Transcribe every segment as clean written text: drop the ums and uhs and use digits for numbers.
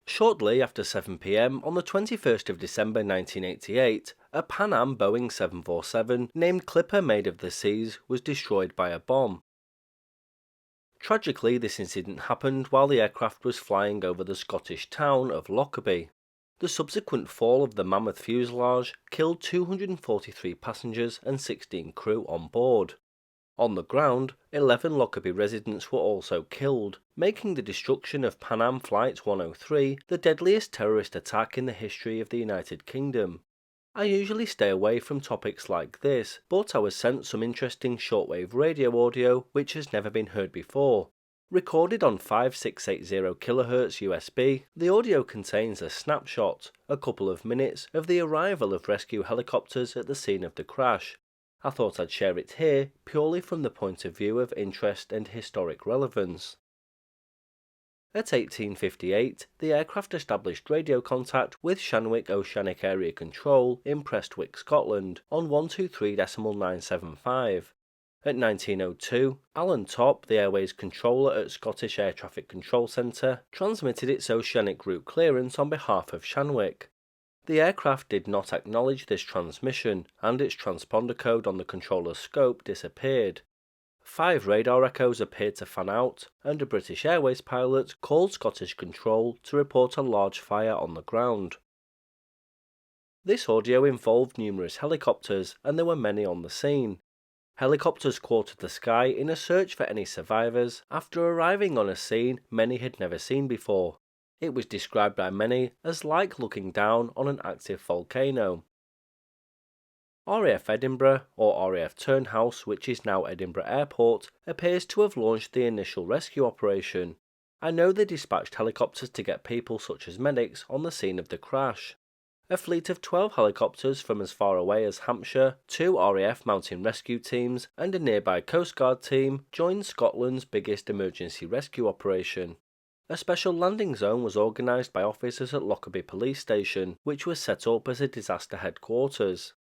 Shortly after 7 p.m. on the 21st of December 1988, a Pan Am Boeing 747 named Clipper made of the seas was destroyed by a bomb. Tragically, this incident happened while the aircraft was flying over the Scottish town of Lockerbie. The subsequent fall of the mammoth fuselage killed 243 passengers and 16 crew on board. On the ground, 11 Lockerbie residents were also killed, making the destruction of Pan Am Flight 103 the deadliest terrorist attack in the history of the United Kingdom. I usually stay away from topics like this, but I was sent some interesting shortwave radio audio which has never been heard before. Recorded on 5680 kHz USB, the audio contains a snapshot, a couple of minutes, of the arrival of rescue helicopters at the scene of the crash. I thought I'd share it here purely from the point of view of interest and historic relevance. At 1858, the aircraft established radio contact with Shanwick Oceanic Area Control in Prestwick, Scotland, on 123.975. At 1902, Alan Topp, the airways controller at Scottish Air Traffic Control Centre, transmitted its oceanic route clearance on behalf of Shanwick. The aircraft did not acknowledge this transmission, and its transponder code on the controller's scope disappeared. 5 radar echoes appeared to fan out, and a British Airways pilot called Scottish Control to report a large fire on the ground. This audio involved numerous helicopters, and there were many on the scene. Helicopters quartered the sky in a search for any survivors after arriving on a scene many had never seen before. It was described by many as like looking down on an active volcano. RAF Edinburgh, or RAF Turnhouse, which is now Edinburgh Airport, appears to have launched the initial rescue operation. I know they dispatched helicopters to get people such as medics on the scene of the crash. A fleet of 12 helicopters from as far away as Hampshire, 2 RAF mountain rescue teams, and a nearby Coast Guard team joined Scotland's biggest emergency rescue operation. A special landing zone was organised by officers at Lockerbie Police Station, which was set up as a disaster headquarters.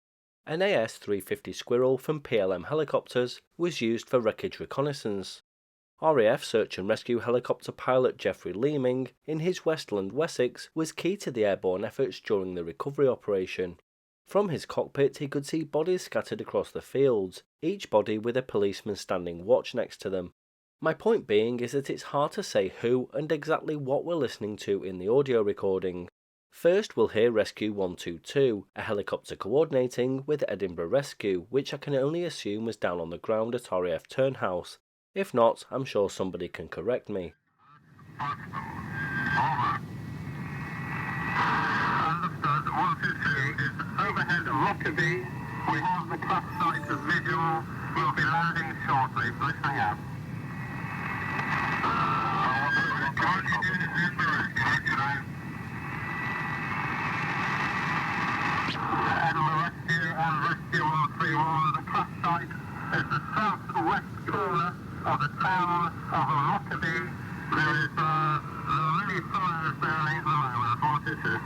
An AS-350 Squirrel from PLM helicopters was used for wreckage reconnaissance. RAF search and rescue helicopter pilot Geoffrey Leeming, in his Westland Wessex, was key to the airborne efforts during the recovery operation. From his cockpit he could see bodies scattered across the fields, each body with a policeman standing watch next to them. My point being is that it's hard to say who and exactly what we're listening to in the audio recording. First we'll hear Rescue 122, a helicopter coordinating with Edinburgh Rescue, which I can only assume was down on the ground at RAF Turnhouse. If not, I'm sure somebody can correct me. Understood. 122 is overhead Lockerbie. We have the crash site as visual. We'll be landing shortly. Listening up. Edinburgh Rescue and Rescue 131. The crash site is the southwest corner of the town of Lockerbie. There is many fires burning at the moment. 122.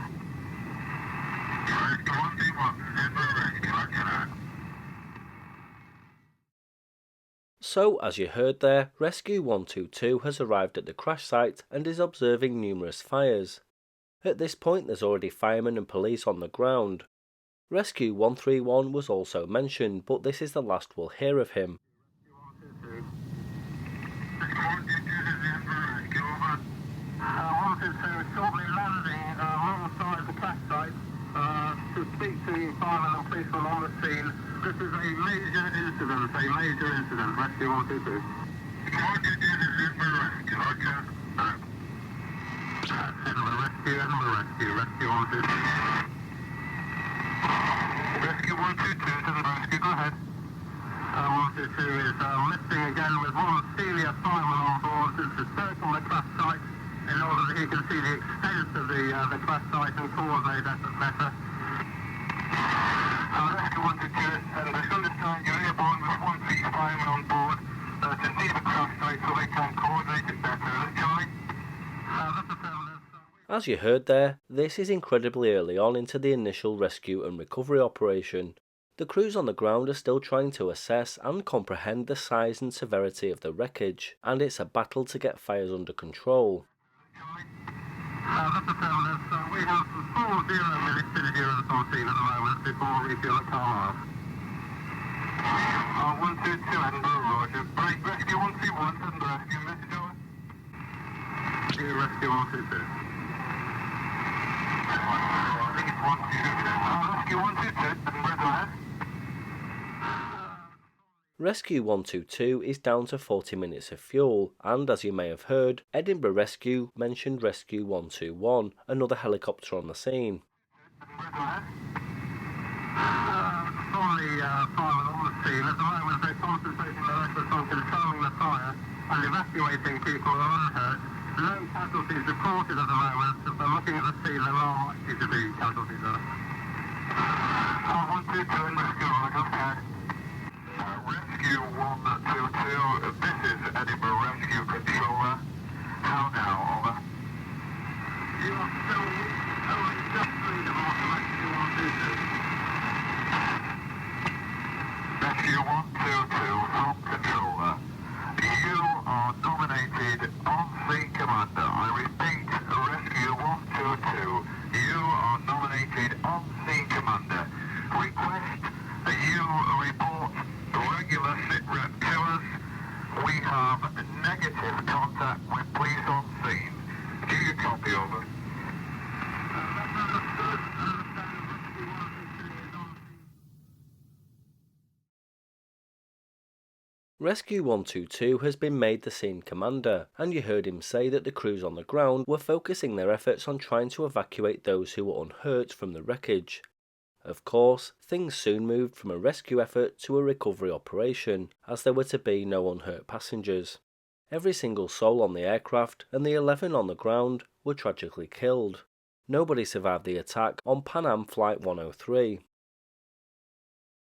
So, as you heard there, Rescue 122 has arrived at the crash site and is observing numerous fires. At this point there's already firemen and police on the ground. Rescue 131 was also mentioned, but this is the last we'll hear of him. 122 shortly landing alongside the crash site to speak to firemen and policemen on the scene. This is a major incident, Rescue 122. Edinburgh Rescue 122. Rescue 122 to the rescue, go ahead. 122 is lifting again with one senior fireman on board to circle the crash site in order that he can see the extent of the crash site and coordinate efforts better. Rescue 122, and I understand you're airborne with one senior fireman on board to see the crash site so they can coordinate it better. Is it Charlie? That's affirmative. As you heard there, this is incredibly early on into the initial rescue and recovery operation. The crews on the ground are still trying to assess and comprehend the size and severity of the wreckage, and it's a battle to get fires under control. that's affirmative. So we have 40 minutes to adherence on scene at the moment before we feel at Carlisle. 122 Edinburgh, Roger. Break rescue 121, send rescue message over. Rescue 122. I think it's 122. Rescue 122, Edinburgh, go ahead. Rescue 122 is down to 40 minutes of fuel, and as you may have heard, Edinburgh Rescue mentioned Rescue 121, another helicopter on the scene. Sorry, firemen on the scene. At the moment, they're concentrating their efforts on controlling the fire and evacuating people on Unheard. No casualties reported at the moment, but looking at the scene, there are likely to be casualties there. 122 in rescue, Roger. Rescue 122, this is Edinburgh Rescue Controller. How now, over? You are still only just freedom of Rescue 122. Rescue 122 from Controller. You are nominated on-scene commander. I repeat, Rescue 122. You are nominated on-scene commander. Request that you report regular sitrep to us. We have negative contact with police on scene. Do you copy, over? Rescue 122 has been made the scene commander, and you heard him say that the crews on the ground were focusing their efforts on trying to evacuate those who were unhurt from the wreckage. Of course, things soon moved from a rescue effort to a recovery operation, as there were to be no unhurt passengers. Every single soul on the aircraft and the 11 on the ground were tragically killed. Nobody survived the attack on Pan Am Flight 103.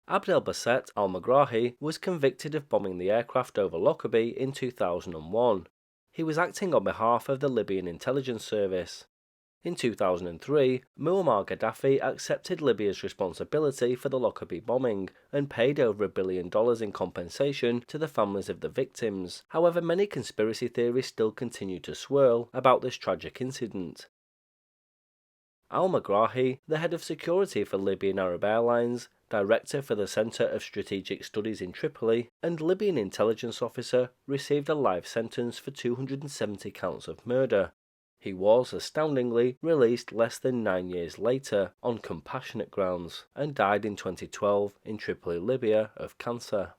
Abdelbasset al-Megrahi was convicted of bombing the aircraft over Lockerbie in 2001. He was acting on behalf of the Libyan intelligence service. In 2003, Muammar Gaddafi accepted Libya's responsibility for the Lockerbie bombing and paid over $1 billion in compensation to the families of the victims. However, many conspiracy theories still continue to swirl about this tragic incident. Al-Megrahi, the head of security for Libyan Arab Airlines, director for the Centre of Strategic Studies in Tripoli, and Libyan intelligence officer, received a life sentence for 270 counts of murder. He was, astoundingly, released less than 9 years later on compassionate grounds and died in 2012 in Tripoli, Libya, of cancer.